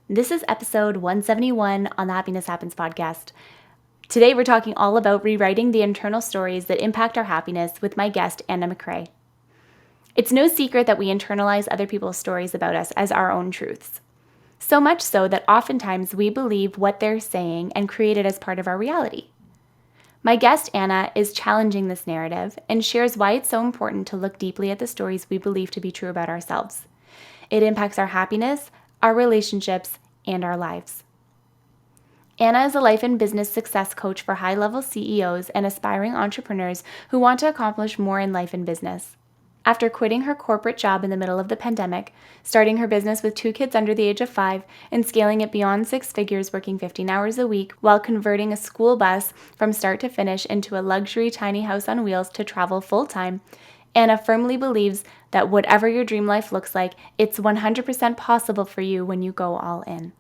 This is episode 171 on the Happiness Happens podcast. Today, we're talking all about rewriting the internal stories that impact our happiness with my guest, Anna McRae. It's no secret that we internalize other people's stories about us as our own truths. So much so that oftentimes we believe what they're saying and create it as part of our reality. My guest, Anna, is challenging this narrative and shares why it's so important to look deeply at the stories we believe to be true about ourselves. It impacts our happiness, our relationships, and our lives. Anna is a life and business success coach for high-level CEOs and aspiring entrepreneurs who want to accomplish more in life and business. After quitting her corporate job in the middle of the pandemic, starting her business with 2 kids under the age of 5, and scaling it beyond 6 figures working 15 hours a week while converting a school bus from start to finish into a luxury tiny house on wheels to travel full-time, Anna firmly believes that whatever your dream life looks like, it's 100% possible for you when you go all in.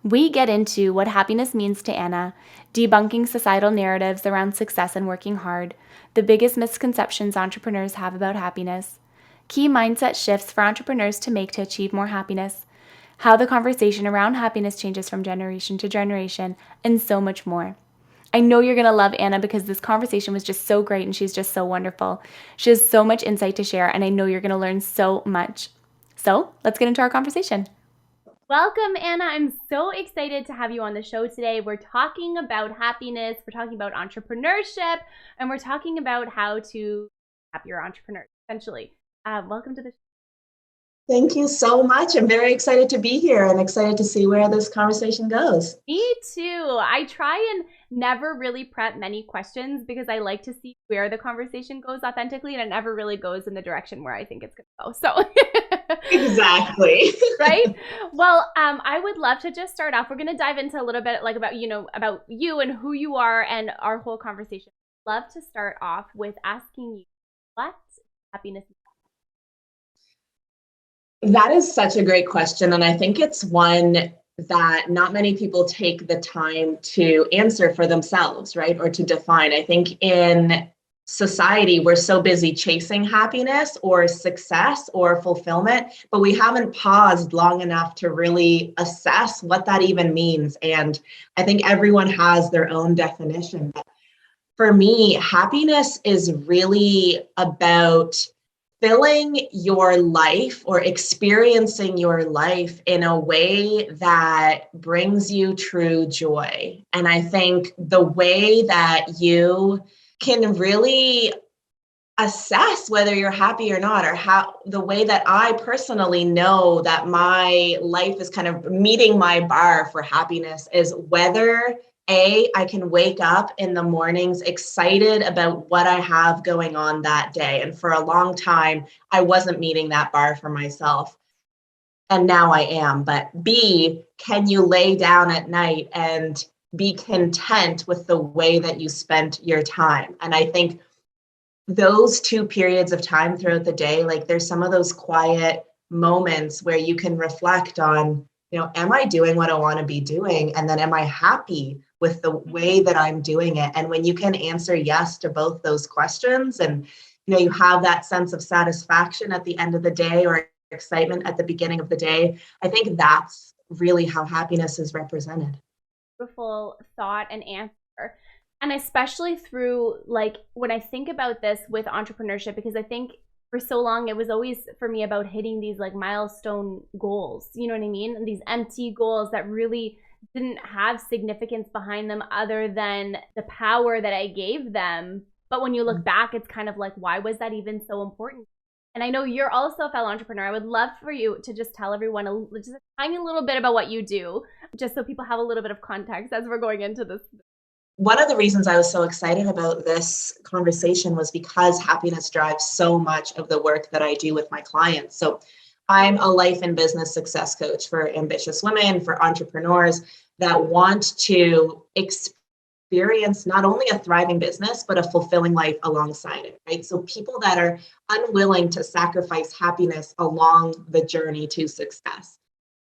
We get into what happiness means to Anna, debunking societal narratives around success and working hard, the biggest misconceptions entrepreneurs have about happiness, key mindset shifts for entrepreneurs to make to achieve more happiness, how the conversation around happiness changes from generation to generation, and so much more. I know you're going to love Anna because this conversation was just so great and she's just so wonderful. She has so much insight to share, and I know you're going to learn so much. So let's get into our conversation. Welcome, Anna. I'm so excited to have you on the show today. We're talking about happiness, we're talking about entrepreneurship, and we're talking about how to be happier entrepreneurs, essentially. Welcome to the show. Thank you so much. I'm very excited to be here and excited to see where this conversation goes. Me too. I try and never really prep many questions because I like to see where the conversation goes authentically, and it never really goes in the direction where I think it's going to go. So, Exactly. right? Well, I would love to just start off. We're going to dive into a little bit like about you and who you are and our whole conversation. Love to start off with asking you what happiness is. That is such a great question. And I think it's one that not many people take the time to answer for themselves, right? Or to define. I think in society, we're so busy chasing happiness or success or fulfillment, but we haven't paused long enough to really assess what that even means. And I think everyone has their own definition. But for me, happiness is really about filling your life or experiencing your life in a way that brings you true joy. And I think the way that you can really assess whether you're happy or not, or how the way that I personally know that my life is kind of meeting my bar for happiness is whether I can wake up in the mornings excited about what I have going on that day. And for a long time, I wasn't meeting that bar for myself. And now I am. But B, can you lay down at night and be content with the way that you spent your time? And I think those 2 periods of time throughout the day, like there's some of those quiet moments where you can reflect on, am I doing what I want to be doing? And then am I happy with the way that I'm doing it? And when you can answer yes to both those questions and, you have that sense of satisfaction at the end of the day or excitement at the beginning of the day, I think that's really how happiness is represented. Beautiful thought and answer. And especially through like when I think about this with entrepreneurship, because I think for so long it was always for me about hitting these like milestone goals, you know what I mean? And these empty goals that really didn't have significance behind them other than the power that I gave them. But when you look back, it's kind of like, why was that even so important? And I know you're also a fellow entrepreneur. I would love for you to just tell everyone just a tiny little bit about what you do, just so people have a little bit of context as we're going into this. One of the reasons I was so excited about this conversation was because happiness drives so much of the work that I do with my clients. So I'm a life and business success coach for ambitious women, for entrepreneurs that want to experience not only a thriving business, but a fulfilling life alongside it, right? So people that are unwilling to sacrifice happiness along the journey to success.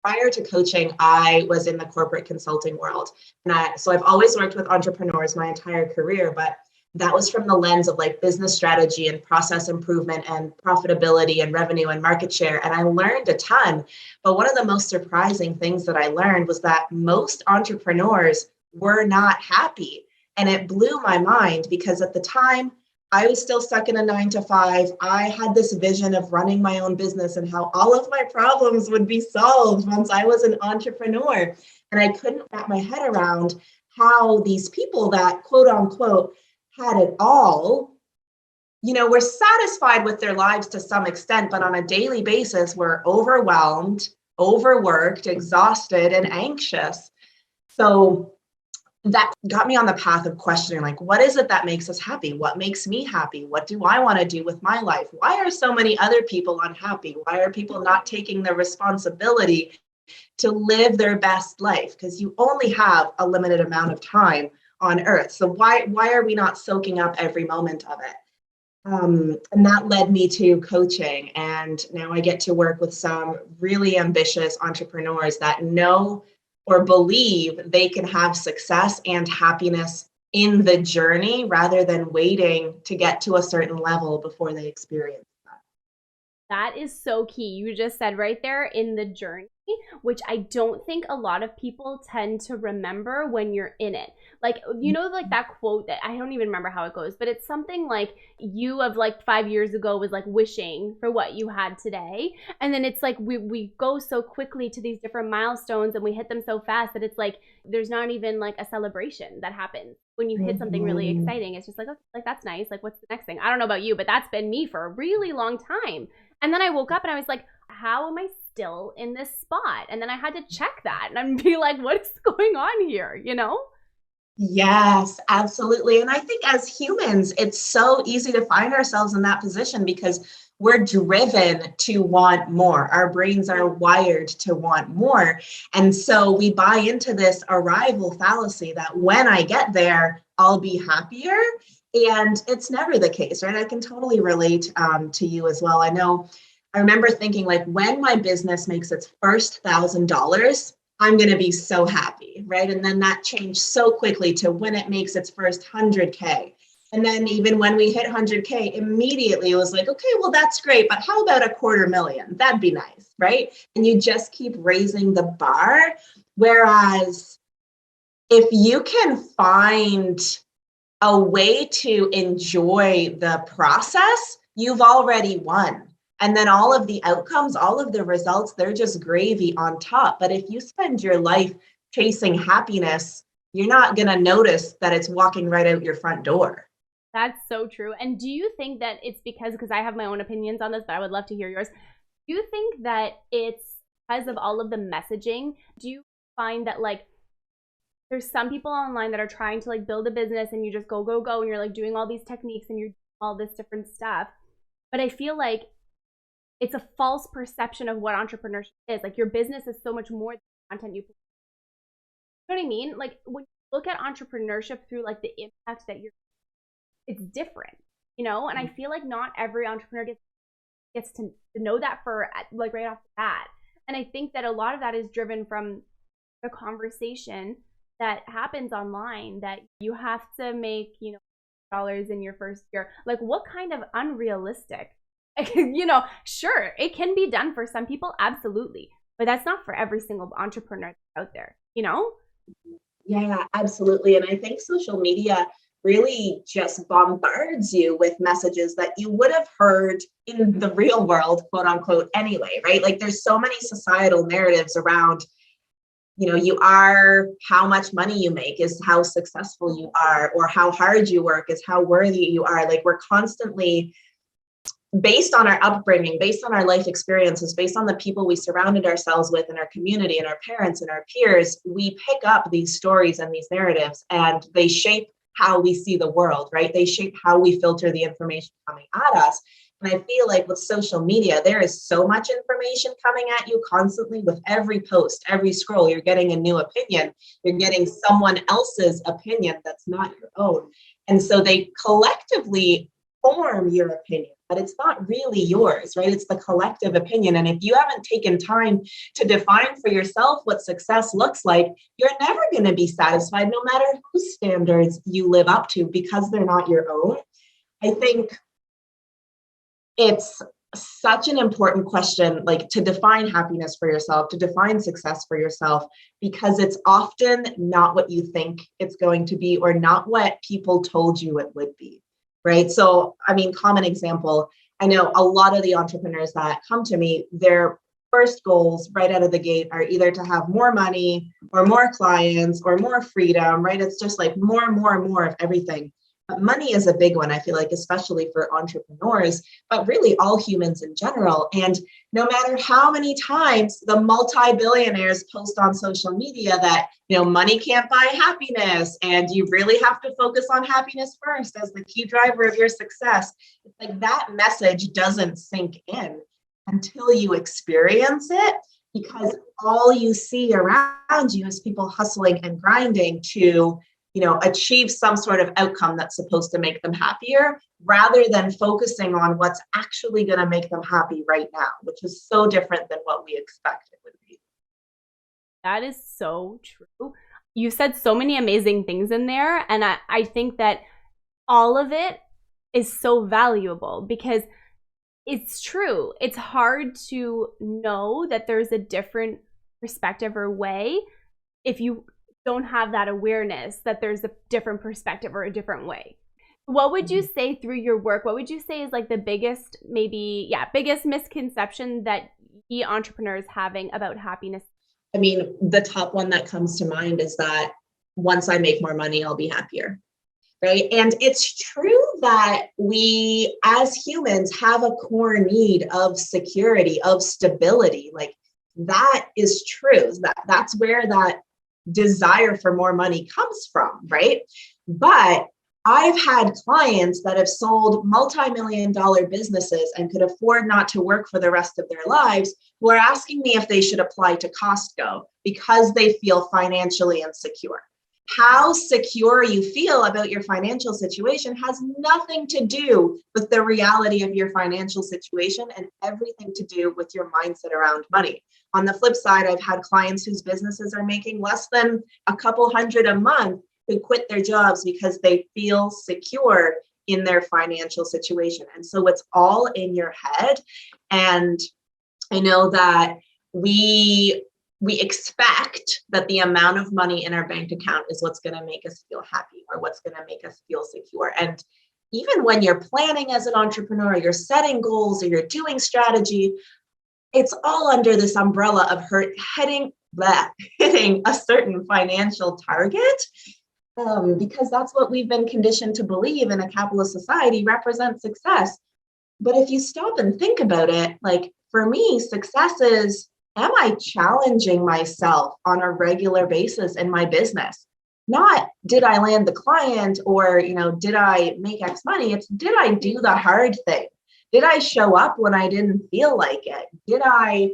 Prior to coaching, I was in the corporate consulting world. So I've always worked with entrepreneurs my entire career, but that was from the lens of like business strategy and process improvement and profitability and revenue and market share. And I learned a ton. But one of the most surprising things that I learned was that most entrepreneurs were not happy. And it blew my mind because at the time, I was still stuck in a 9 to 5. I had this vision of running my own business and how all of my problems would be solved once I was an entrepreneur. And I couldn't wrap my head around how these people that quote unquote had it all, were satisfied with their lives to some extent, but on a daily basis were overwhelmed, overworked, exhausted, and anxious. So that got me on the path of questioning, like, what is it that makes us happy? What makes me happy? What do I want to do with my life? Why are so many other people unhappy? Why are people not taking the responsibility to live their best life? Because you only have a limited amount of time on earth. So why are we not soaking up every moment of it? And that led me to coaching. And now I get to work with some really ambitious entrepreneurs that know or believe they can have success and happiness in the journey rather than waiting to get to a certain level before they experience that. That is so key. You just said right there, in the journey, which I don't think a lot of people tend to remember when you're in it. Like, like that quote that I don't even remember how it goes, but it's something like you of like 5 years ago was like wishing for what you had today. And then it's like we go so quickly to these different milestones and we hit them so fast that it's like there's not even like a celebration that happens when you hit something really exciting. It's just like, okay, like that's nice. Like, what's the next thing? I don't know about you, but that's been me for a really long time. And then I woke up and I was like, how am I still in this spot? And then I had to check that and be like, what is going on here? Yes, absolutely. And I think as humans, it's so easy to find ourselves in that position because we're driven to want more. Our brains are wired to want more. And so we buy into this arrival fallacy that when I get there, I'll be happier. And it's never the case, right? I can totally relate to you as well. I remember thinking like when my business makes its first $1,000, I'm going to be so happy, right? And then that changed so quickly to when it makes its first 100K. And then even when we hit 100K, immediately it was like, okay, well, that's great, but how about $250,000? That'd be nice, right? And you just keep raising the bar. Whereas if you can find a way to enjoy the process, you've already won. And then all of the outcomes, all of the results, they're just gravy on top. But if you spend your life chasing happiness, you're not going to notice that it's walking right out your front door. That's so true. And do you think that it's because I have my own opinions on this, but I would love to hear yours. Do you think that it's because of all of the messaging? Do you find that like there's some people online that are trying to like build a business and you just go, and you're like doing all these techniques and you're doing all this different stuff. But I feel like it's a false perception of what entrepreneurship is. Like your business is so much more than the content you put. You know what I mean? Like when you look at entrepreneurship through like the impact that it's different, And I feel like not every entrepreneur gets to know that for like right off the bat. And I think that a lot of that is driven from the conversation that happens online that you have to make, dollars in your first year. Like what kind of unrealistic, sure, it can be done for some people, absolutely. But that's not for every single entrepreneur out there, Yeah, absolutely. And I think social media really just bombards you with messages that you would have heard in the real world, quote unquote, anyway, right? Like there's so many societal narratives around, you are, how much money you make is how successful you are, or how hard you work is how worthy you are. Like we're constantly, based on our upbringing, based on our life experiences, based on the people we surrounded ourselves with in our community and our parents and our peers, we pick up these stories and these narratives and they shape how we see the world, right? They shape how we filter the information coming at us. And I feel like with social media, there is so much information coming at you constantly with every post, every scroll, you're getting a new opinion. You're getting someone else's opinion that's not your own. And so they collectively form your opinion. but it's not really yours, right? It's the collective opinion. And if you haven't taken time to define for yourself what success looks like, you're never going to be satisfied, no matter whose standards you live up to, because they're not your own. I think it's such an important question, like to define happiness for yourself, to define success for yourself, because it's often not what you think it's going to be or not what people told you it would be, right? So, I mean, common example, I know a lot of the entrepreneurs that come to me, their first goals right out of the gate are either to have more money or more clients or more freedom, right? It's just like more and more and more of everything. Money is a big one, I feel like, especially for entrepreneurs, but really all humans in general. And no matter how many times the multi-billionaires post on social media that, money can't buy happiness and you really have to focus on happiness first as the key driver of your success, it's like that message doesn't sink in until you experience it, because all you see around you is people hustling and grinding to achieve some sort of outcome that's supposed to make them happier, rather than focusing on what's actually going to make them happy right now, which is so different than what we expect it would be. That is so true. You said so many amazing things in there. And I think that all of it is so valuable because it's true. It's hard to know that there's a different perspective or way if you don't have that awareness that there's a different perspective or a different way. What would you say through your work? What would you say is like the biggest, biggest misconception that entrepreneurs having about happiness? I mean, the top one that comes to mind is that once I make more money, I'll be happier. Right. And it's true that we as humans have a core need of security, of stability. Like that is true. That's where that desire for more money comes from, right? But I've had clients that have sold multi-million-dollar businesses and could afford not to work for the rest of their lives, who are asking me if they should apply to Costco because they feel financially insecure. How secure you feel about your financial situation has nothing to do with the reality of your financial situation and everything to do with your mindset around money. On the flip side, I've had clients whose businesses are making less than a couple hundred a month who quit their jobs because they feel secure in their financial situation. And so it's all in your head. And I know that we expect that the amount of money in our bank account is what's going to make us feel happy or what's going to make us feel secure. And even when you're planning as an entrepreneur, you're setting goals or you're doing strategy, it's all under this umbrella of hitting a certain financial target, because that's what we've been conditioned to believe in a capitalist society represents success. But if you stop and think about it, like for me, success is, am I challenging myself on a regular basis in my business? Not did I land the client or, did I make X money? It's did I do the hard thing? Did I show up when I didn't feel like it? Did I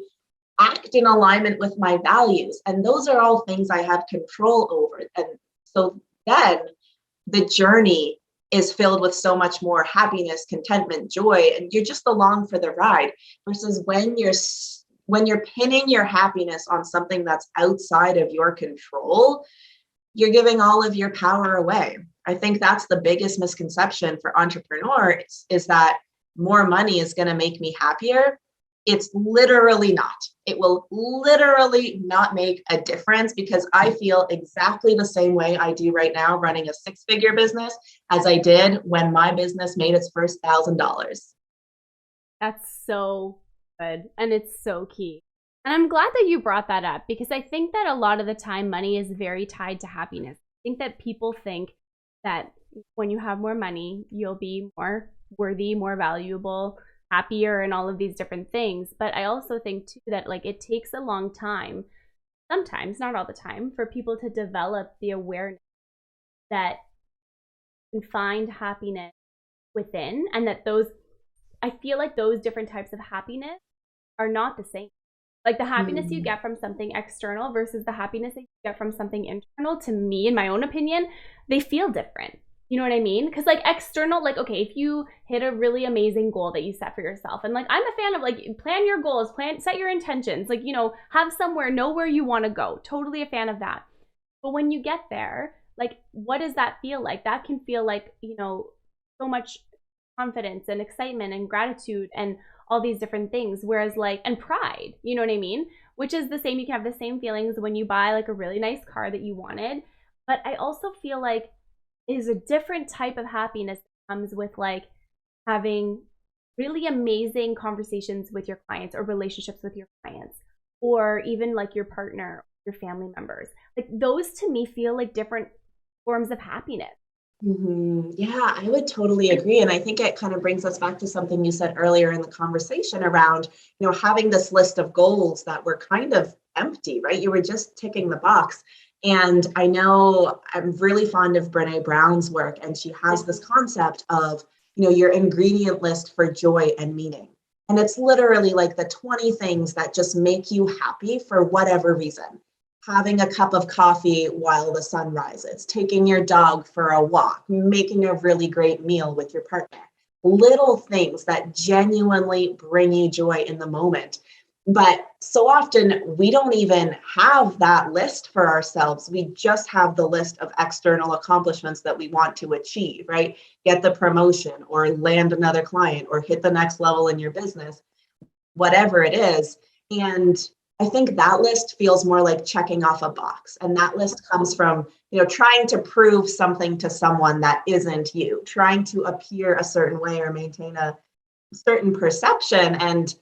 act in alignment with my values? And those are all things I have control over. And so then the journey is filled with so much more happiness, contentment, joy, and you're just along for the ride, versus when you're pinning your happiness on something that's outside of your control, you're giving all of your power away. I think that's the biggest misconception for entrepreneurs is that more money is going to make me happier. It's literally not. It will literally not make a difference, because I feel exactly the same way I do right now running a 6-figure business as I did when my business made its first $1,000. That's so good. And it's so key. And I'm glad that you brought that up, because I think that a lot of the time money is very tied to happiness. I think that people think that when you have more money, you'll be more worthy, more valuable, happier, and all of these different things. But I also think too that like it takes a long time, sometimes, not all the time, for people to develop the awareness that you can find happiness within, and that I feel like those different types of happiness are not the same. Like the happiness you get from something external versus the happiness that you get from something internal, to me, in my own opinion, they feel different. You know what I mean? Because like external, like, okay, if you hit a really amazing goal that you set for yourself, and like I'm a fan of like plan your goals, set your intentions, like, have somewhere, know where you want to go. Totally a fan of that. But when you get there, like, what does that feel like? That can feel like, so much confidence and excitement and gratitude and all these different things. Whereas like, and pride, you know what I mean? Which is the same. You can have the same feelings when you buy like a really nice car that you wanted. But I also feel like is a different type of happiness that comes with like having really amazing conversations with your clients or relationships with your clients or even like your partner, your family members. Like those to me feel like different forms of happiness. Yeah, I would totally agree. And I think it kind of brings us back to something you said earlier in the conversation around, having this list of goals that were kind of empty, right? You were just ticking the box. And I know I'm really fond of Brene Brown's work, and she has this concept of, your ingredient list for joy and meaning. And it's literally like the 20 things that just make you happy for whatever reason. Having a cup of coffee while the sun rises, taking your dog for a walk, making a really great meal with your partner. Little things that genuinely bring you joy in the moment. But so often we don't even have that list for ourselves. We just have the list of external accomplishments that we want to achieve, right? Get the promotion or land another client or hit the next level in your business, whatever it is. And I think that list feels more like checking off a box. And that list comes from, trying to prove something to someone that isn't you, trying to appear a certain way or maintain a certain perception. And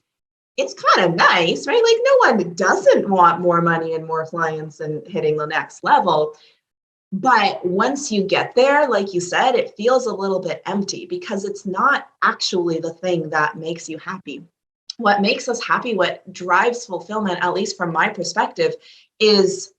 it's kind of nice, right? Like no one doesn't want more money and more clients and hitting the next level. But once you get there, like you said, it feels a little bit empty because it's not actually the thing that makes you happy. What makes us happy, what drives fulfillment, at least from my perspective, is,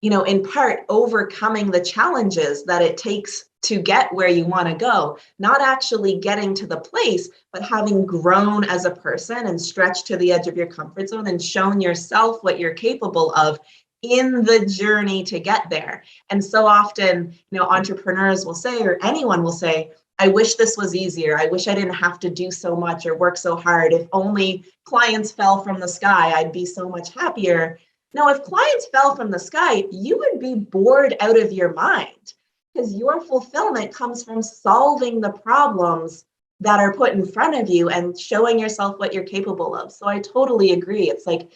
in part overcoming the challenges that it takes to get where you want to go, not actually getting to the place, but having grown as a person and stretched to the edge of your comfort zone and shown yourself what you're capable of in the journey to get there. And so often, entrepreneurs will say, or anyone will say, I wish this was easier. I wish I didn't have to do so much or work so hard. If only clients fell from the sky, I'd be so much happier. No, if clients fell from the sky, you would be bored out of your mind because your fulfillment comes from solving the problems that are put in front of you and showing yourself what you're capable of. So I totally agree. It's like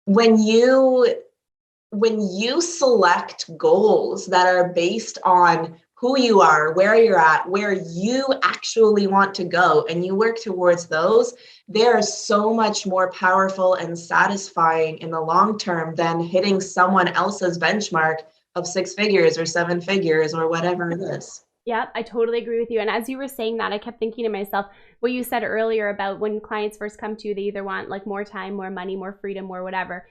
when you select goals that are based on who you are, where you're at, where you actually want to go, and you work towards those, they're so much more powerful and satisfying in the long term than hitting someone else's benchmark of 6 figures or 7 figures or whatever it is. Yeah, I totally agree with you. And as you were saying that, I kept thinking to myself, what you said earlier about when clients first come to you, they either want like more time, more money, more freedom, more whatever.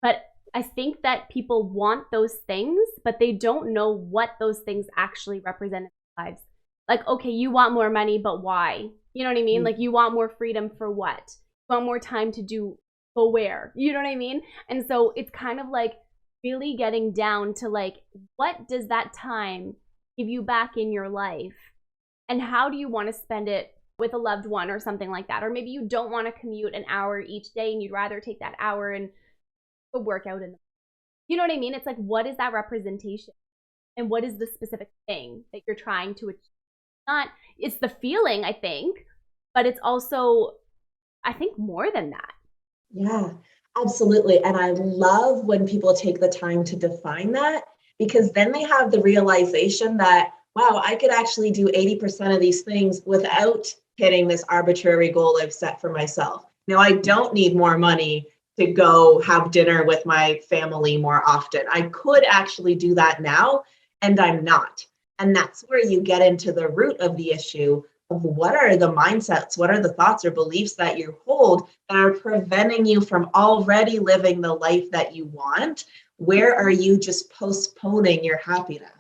But I think that people want those things, but they don't know what those things actually represent in their lives. Like, okay, you want more money, but why? You know what I mean? Like, you want more freedom for what? You want more time to go where? You know what I mean? And so it's kind of like really getting down to like, what does that time give you back in your life? And how do you want to spend it with a loved one or something like that? Or maybe you don't want to commute an hour each day and you'd rather take that hour and a workout in the, you know what I mean? It's like, what is that representation? And what is the specific thing that you're trying to achieve? It's the feeling, I think, but it's also, I think, more than that. Yeah, absolutely. And I love when people take the time to define that because then they have the realization that, wow, I could actually do 80% of these things without hitting this arbitrary goal I've set for myself. I don't need more money to go have dinner with my family more often. I could actually do that now, and I'm not. And that's where you get into the root of the issue of what are the mindsets, what are the thoughts or beliefs that you hold that are preventing you from already living the life that you want? Where are you just postponing your happiness?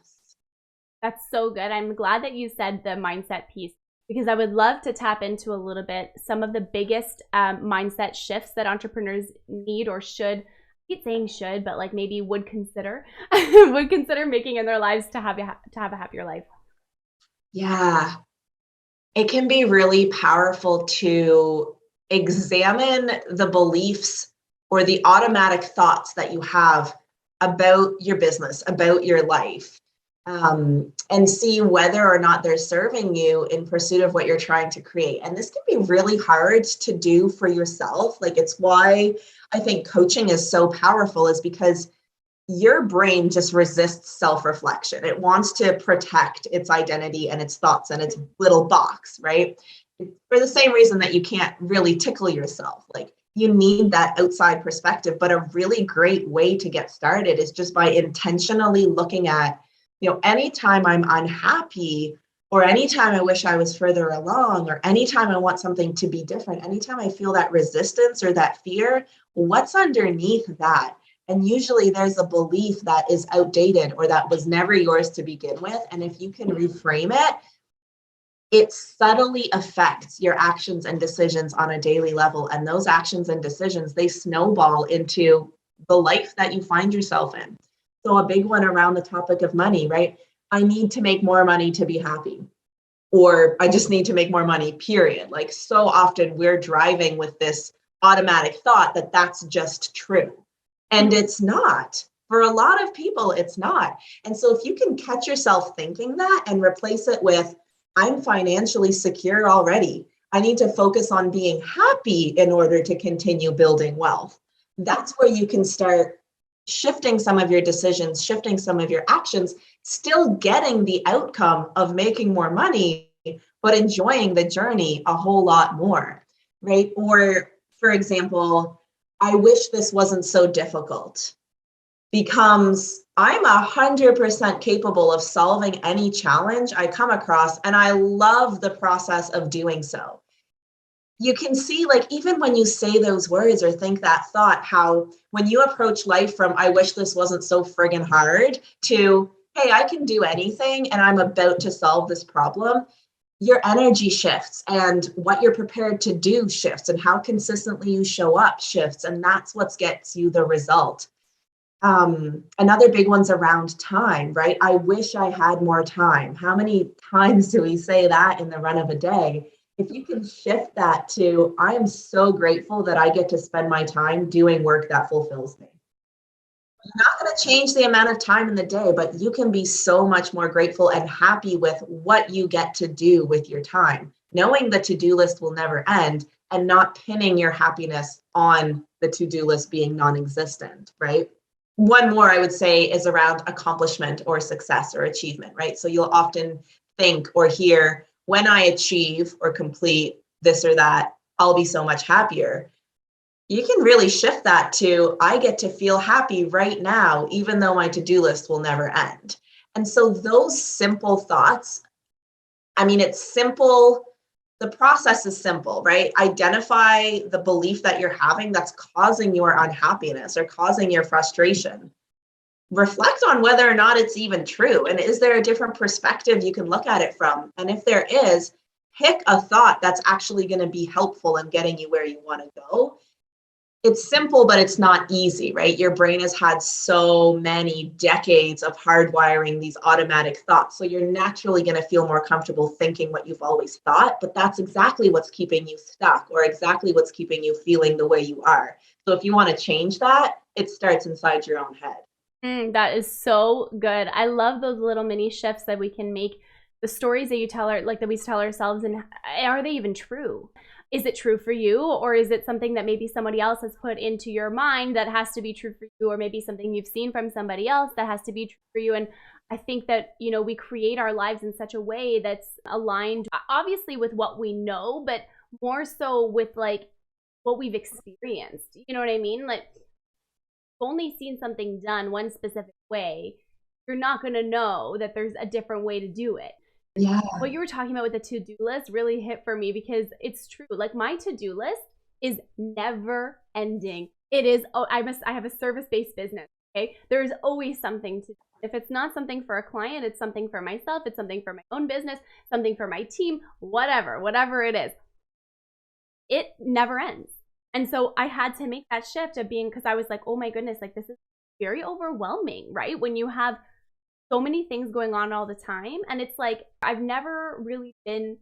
That's so good. I'm glad that you said the mindset piece because I would love to tap into a little bit some of the biggest mindset shifts that entrepreneurs need or should. I keep saying should, but like maybe would consider making in their lives to have a happier life. Yeah, it can be really powerful to examine the beliefs or the automatic thoughts that you have about your business, about your life, and see whether or not they're serving you in pursuit of what you're trying to create. And this can be really hard to do for yourself. Like, it's why I think coaching is so powerful, is because your brain just resists self-reflection. It wants to protect its identity and its thoughts and its little box, right? For the same reason that you can't really tickle yourself. Like, you need that outside perspective, but a really great way to get started is just by intentionally looking at, anytime I'm unhappy, or anytime I wish I was further along, or anytime I want something to be different, anytime I feel that resistance or that fear, what's underneath that? And usually there's a belief that is outdated or that was never yours to begin with. And if you can reframe it, it subtly affects your actions and decisions on a daily level. And those actions and decisions, they snowball into the life that you find yourself in. So a big one around the topic of money, right? I need to make more money to be happy. Or I just need to make more money, period. Like, so often we're driving with this automatic thought that that's just true. And it's not. For a lot of people, it's not. And so if you can catch yourself thinking that and replace it with, I'm financially secure already, I need to focus on being happy in order to continue building wealth. That's where you can start shifting some of your decisions, shifting some of your actions, still getting the outcome of making more money, but enjoying the journey a whole lot more, right? Or, for example, I wish this wasn't so difficult, becomes, I'm 100% capable of solving any challenge I come across, and I love the process of doing so. You can see, like, even when you say those words or think that thought, how when you approach life from, I wish this wasn't so friggin' hard, to, hey, I can do anything and I'm about to solve this problem, your energy shifts and what you're prepared to do shifts and how consistently you show up shifts. And that's what gets you the result. Another big one's around time, right? I wish I had more time. How many times do we say that in the run of a day? If you can shift that to, I am so grateful that I get to spend my time doing work that fulfills me. You're not going to change the amount of time in the day, but you can be so much more grateful and happy with what you get to do with your time, knowing the to-do list will never end and not pinning your happiness on the to-do list being non-existent, right? One more I would say is around accomplishment or success or achievement, right? So you'll often think or hear, when I achieve or complete this or that, I'll be so much happier. You can really shift that to, I get to feel happy right now, even though my to-do list will never end. And so those simple thoughts, I mean, it's simple. The process is simple, right? Identify the belief that you're having that's causing your unhappiness or causing your frustration. Reflect on whether or not it's even true. And is there a different perspective you can look at it from? And if there is, pick a thought that's actually going to be helpful in getting you where you want to go. It's simple, but it's not easy, right? Your brain has had so many decades of hardwiring these automatic thoughts. So you're naturally going to feel more comfortable thinking what you've always thought, but that's exactly what's keeping you stuck or exactly what's keeping you feeling the way you are. So if you want to change that, it starts inside your own head. That is so good. I love those little mini shifts that we can make. The stories that you tell our, like that we tell ourselves, and are they even true? Is it true for you, or is it something that maybe somebody else has put into your mind that has to be true for you, or maybe something you've seen from somebody else that has to be true for you? And I think that, we create our lives in such a way that's aligned, obviously, with what we know, but more so with like what we've experienced. You know what I mean? Like, only seen something done one specific way, you're not going to know that there's a different way to do it. Yeah. What you were talking about with the to-do list really hit for me because it's true. Like, my to-do list is never ending. It is, I have a service-based business. Okay. There's always something to do. If it's not something for a client, it's something for myself. It's something for my own business, something for my team, whatever it is. It never ends. And so I had to make that shift of being, because I was like, oh my goodness, like, this is very overwhelming, right? When you have so many things going on all the time. And it's like, I've never really been,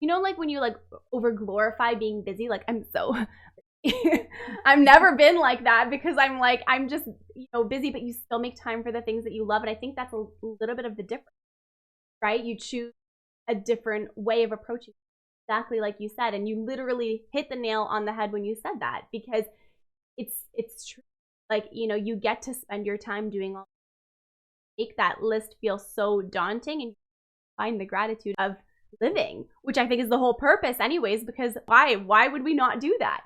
like when you like over glorify being busy, like I'm so, I've never been like that because I'm just, busy, but you still make time for the things that you love. And I think that's a little bit of the difference, right? You choose a different way of approaching it, exactly like you said. And you literally hit the nail on the head when you said that, because it's true. Like, you get to spend your time doing all, make that list feel so daunting, and find the gratitude of living, which I think is the whole purpose anyways, because why would we not do that,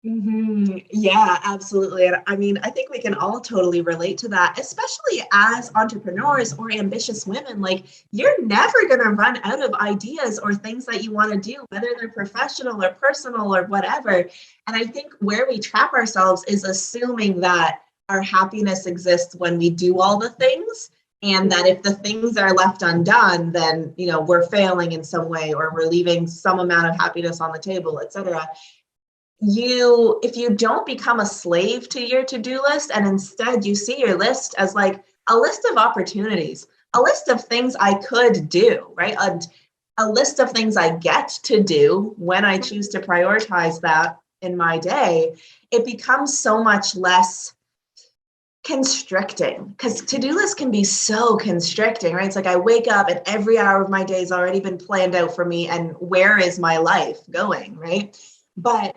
Yeah, absolutely. And I mean, I think we can all totally relate to that, especially as entrepreneurs or ambitious women. Like, you're never going to run out of ideas or things that you want to do, whether they're professional or personal or whatever. And I think where we trap ourselves is assuming that our happiness exists when we do all the things. And that if the things are left undone, then, we're failing in some way, or we're leaving some amount of happiness on the table, etc. If you don't become a slave to your to-do list, and instead you see your list as like a list of opportunities, a list of things I could do, right? A list of things I get to do when I choose to prioritize that in my day, it becomes so much less constricting, because to-do lists can be so constricting, right? It's like I wake up and every hour of my day has already been planned out for me, and where is my life going, right? But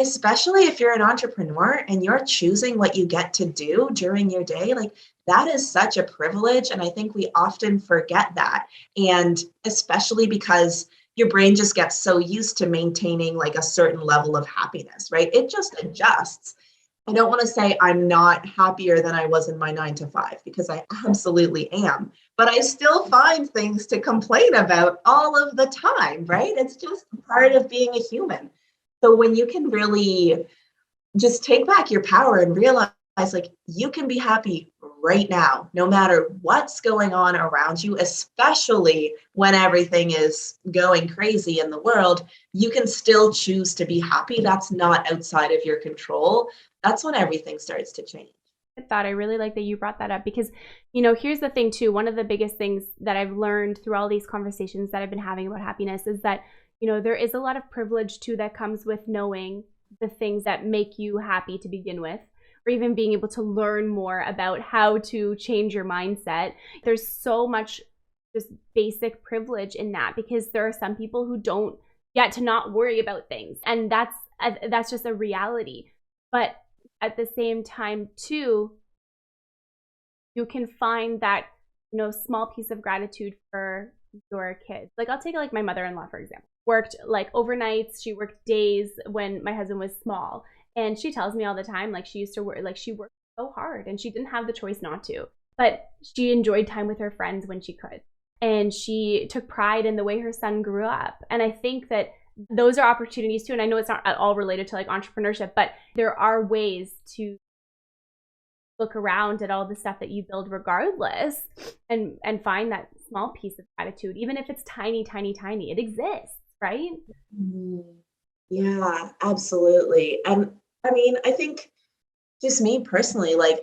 especially if you're an entrepreneur and you're choosing what you get to do during your day, like that is such a privilege. And I think we often forget that. And especially because your brain just gets so used to maintaining like a certain level of happiness, right? It just adjusts. I don't want to say I'm not happier than I was in my 9 to 5, because I absolutely am, but I still find things to complain about all of the time, right? It's just part of being a human. So when you can really just take back your power and realize like you can be happy right now, no matter what's going on around you, especially when everything is going crazy in the world, you can still choose to be happy. That's not outside of your control. That's when everything starts to change. I really like that you brought that up, because, here's the thing too. One of the biggest things that I've learned through all these conversations that I've been having about happiness is that, there is a lot of privilege too that comes with knowing the things that make you happy to begin with, or even being able to learn more about how to change your mindset. There's so much just basic privilege in that, because there are some people who don't get to not worry about things, and that's just a reality. But at the same time too, you can find that, small piece of gratitude for your kids. Like, I'll take like my mother-in-law, for example. Worked like overnights. She worked days when my husband was small. And she tells me all the time, like she used to work, like she worked so hard and she didn't have the choice not to. But she enjoyed time with her friends when she could. And she took pride in the way her son grew up. And I think that those are opportunities too. And I know it's not at all related to like entrepreneurship, but there are ways to look around at all the stuff that you build regardless, and find that small piece of gratitude, even if it's tiny, tiny, tiny. It exists, right? Yeah, absolutely. And I mean, I think just me personally, like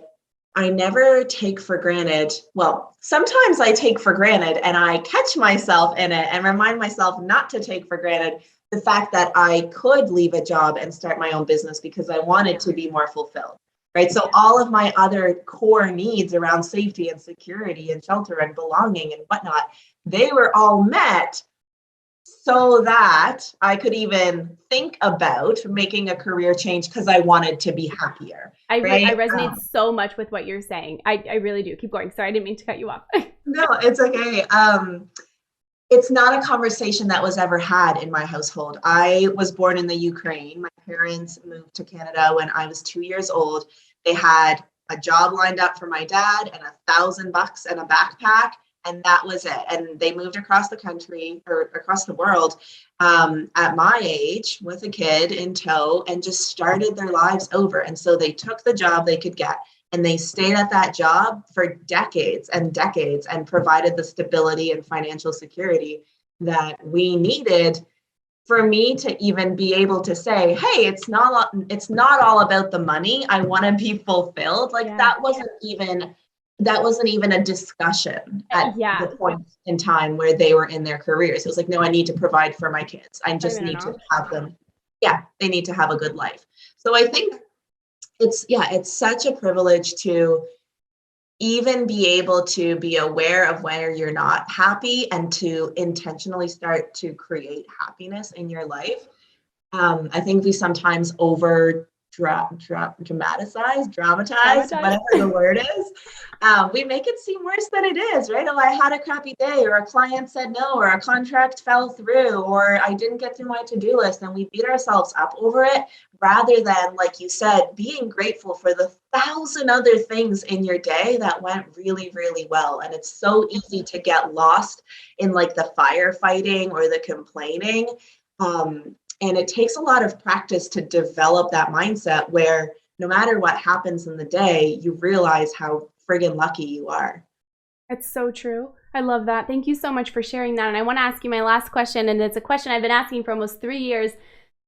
I never take for granted. Well, sometimes I take for granted and I catch myself in it and remind myself not to take for granted the fact that I could leave a job and start my own business because I wanted to be more fulfilled. Right. So all of my other core needs around safety and security and shelter and belonging and whatnot, they were all met so that I could even think about making a career change because I wanted to be happier. I resonate so much with what you're saying. I really do. Keep going. Sorry, I didn't mean to cut you off. No, it's okay. It's not a conversation that was ever had in my household. I was born in the Ukraine. My parents moved to Canada when I was 2 years old. They had a job lined up for my dad and $1,000 and a backpack, and that was it. And they moved across the country or across the world at my age with a kid in tow and just started their lives over. And so they took the job they could get. And they stayed at that job for decades and decades and provided the stability and financial security that we needed for me to even be able to say, hey, it's not all about the money. I want to be fulfilled. Like that wasn't even that wasn't even a discussion at the Yeah, point in time where they were in their careers. It was like, no, I need to provide for my kids. I not just even an need to option. have them. Yeah, they need to have a good life. So I think it's such a privilege to even be able to be aware of where you're not happy and to intentionally start to create happiness in your life. I think we sometimes dramatize, Traumatized. whatever the word is. We make it seem worse than it is, right? Oh, I had a crappy day, or a client said no, or a contract fell through, or I didn't get through my to-do list, and we beat ourselves up over it rather than, like you said, being grateful for the 1,000 other things in your day that went really, really well. And it's so easy to get lost in like the firefighting or the complaining. And it takes a lot of practice to develop that mindset where no matter what happens in the day, you realize how friggin' lucky you are. It's so true. I love that. Thank you so much for sharing that. And I want to ask you my last question, and it's a question I've been asking for almost 3 years.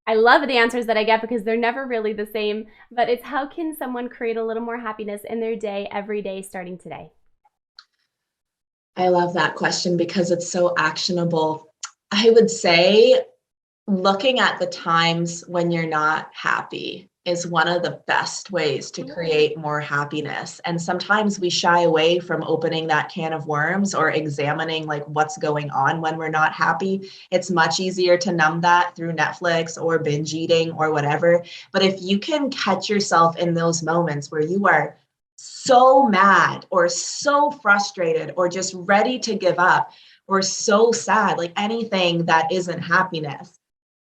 I love the answers that I get because they're never really the same, but it's how can someone create a little more happiness in their day every day starting today? I love that question because it's so actionable. I would say looking at the times when you're not happy is one of the best ways to create more happiness. And sometimes we shy away from opening that can of worms or examining like what's going on when we're not happy. It's much easier to numb that through Netflix or binge eating or whatever. But if you can catch yourself in those moments where you are so mad or so frustrated or just ready to give up or so sad, like anything that isn't happiness,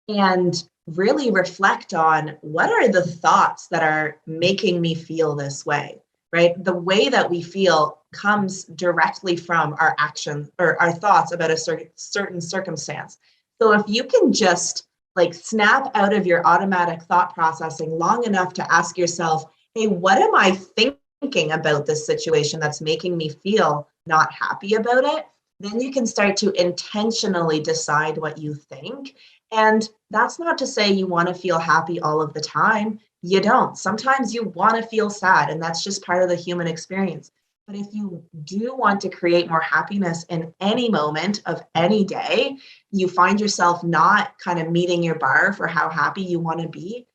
and really reflect on what are the thoughts that are making me feel this way, right? The way that we feel comes directly from our actions or our thoughts about a certain circumstance. So if you can just like snap out of your automatic thought processing long enough to ask yourself, hey, what am I thinking about this situation that's making me feel not happy about it? Then you can start to intentionally decide what you think. And that's not to say you want to feel happy all of the time. You don't. Sometimes you want to feel sad, and that's just part of the human experience. But if you do want to create more happiness in any moment of any day, you find yourself not kind of meeting your bar for how happy you want to be.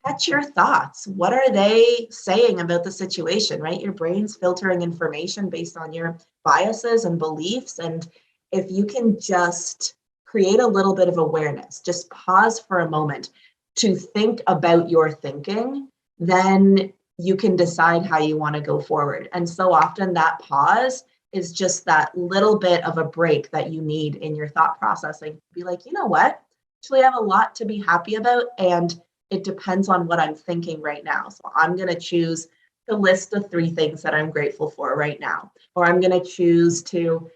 Catch your thoughts. What are they saying about the situation, right? Your brain's filtering information based on your biases and beliefs. And if you can just create a little bit of awareness, just pause for a moment to think about your thinking, then you can decide how you want to go forward. And so often that pause is just that little bit of a break that you need in your thought processing. Be like, you know what? Actually, I have a lot to be happy about, and it depends on what I'm thinking right now. So I'm going to choose to list the 3 things that I'm grateful for right now, or I'm going to choose to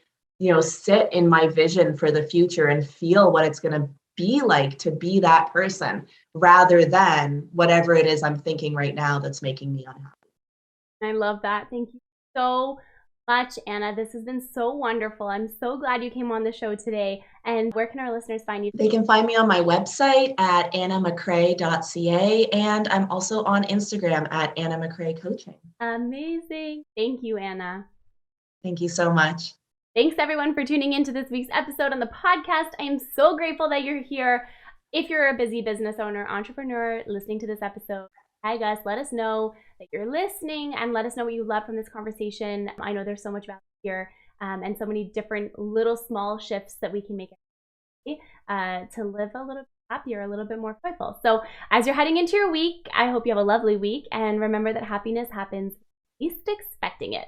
sit in my vision for the future and feel what it's going to be like to be that person rather than whatever it is I'm thinking right now that's making me unhappy. I love that. Thank you so much, Anna. This has been so wonderful. I'm so glad you came on the show today. And where can our listeners find you? They can find me on my website at annamcrae.ca, and I'm also on Instagram at Anna McRae Coaching. Amazing. Thank you, Anna. Thank you so much. Thanks everyone for tuning into this week's episode on the podcast. I am so grateful that you're here. If you're a busy business owner, entrepreneur listening to this episode, tag us, let us know that you're listening, and let us know what you love from this conversation. I know there's so much value here, and so many different little small shifts that we can make to live a little bit happier, a little bit more joyful. So as you're heading into your week, I hope you have a lovely week, and remember that happiness happens least expecting it.